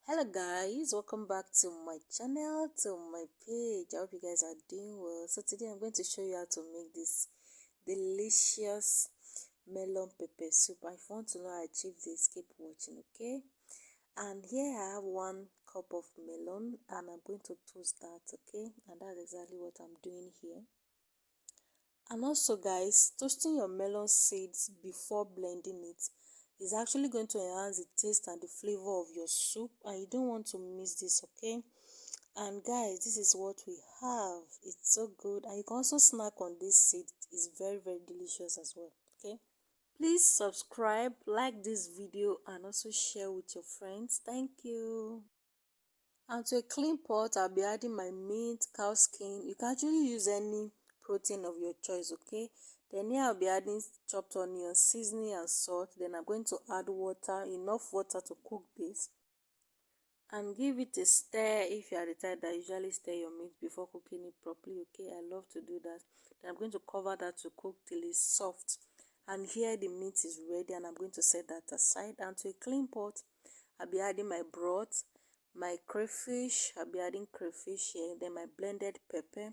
Hello guys, welcome back to my channel, to my page. I hope you guys are doing well. So today I'm going to show you how to make this delicious melon pepper soup. If you want to know how I achieve this, keep watching, okay? And here I have 1 cup of melon and I'm going to toast that, okay? And that's exactly what I'm doing here. And also guys, toasting your melon seeds before blending it is actually going to enhance the taste and the flavor of your soup, and you don't want to miss this, okay? And guys, this is what we have. It's so good, and you can also snack on this seed. It's very delicious as well, okay? Please subscribe, like this video, and also share with your friends. Thank you. And to a clean pot, I'll be adding my meat, cow skin. You can actually use any protein of your choice, okay? Then here I'll be adding chopped onion, seasoning and salt. Then I'm going to add water, enough water to cook this. And give it a stir if you are the type that usually stir your meat before cooking it properly, okay? I love to do that. Then I'm going to cover that to cook till it's soft. And here the meat is ready and I'm going to set that aside. And to a clean pot, I'll be adding my broth, my crayfish. I'll be adding crayfish here, then my blended pepper,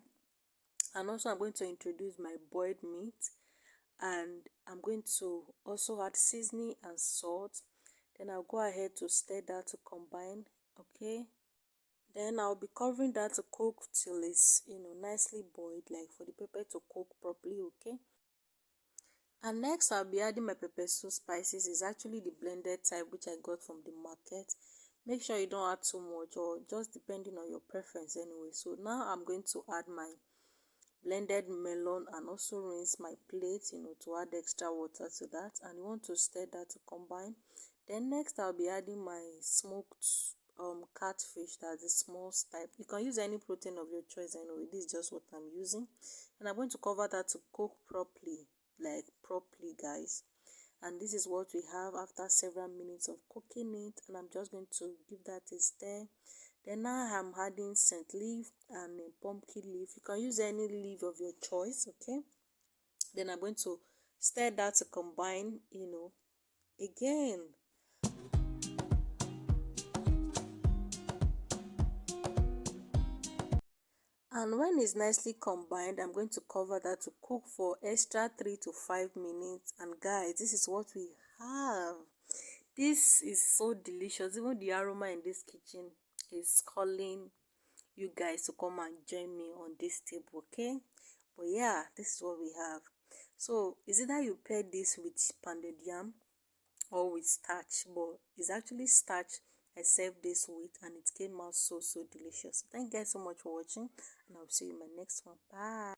and also I'm going to introduce my boiled meat, and I'm going to also add seasoning and salt. Then I'll go ahead to stir that to combine, okay? Then I'll be covering that to cook till it's nicely boiled, like for the pepper to cook properly, okay? And next I'll be adding my pepper soup spices. It's actually the blended type which I got from the market. Make sure you don't add too much, or just depending on your preference anyway. So now I'm going to add my blended melon and also rinse my plate, to add extra water to that. And you want to stir that to combine. Then next I'll be adding my smoked catfish, that's the small type. You can use any protein of your choice anyway. This is just what I'm using, and I'm going to cover that to cook properly, like properly guys. And this is what we have after several minutes of cooking it, and I'm just going to give that a stir. Then now I'm adding scent leaf and a pumpkin leaf. You can use any leaf of your choice, okay? Then I'm going to stir that to combine, again. And when it's nicely combined, I'm going to cover that to cook for extra 3 to 5 minutes. And guys, this is what we have. This is so delicious. Even the aroma in this kitchen is calling you guys to come and join me on this table, okay? But yeah, this is what we have. So is it that you pair this with pounded yam or with starch? But it's actually starch I served this with, and it came out so delicious. Thank you guys so much for watching, and I'll see you in my next one. Bye.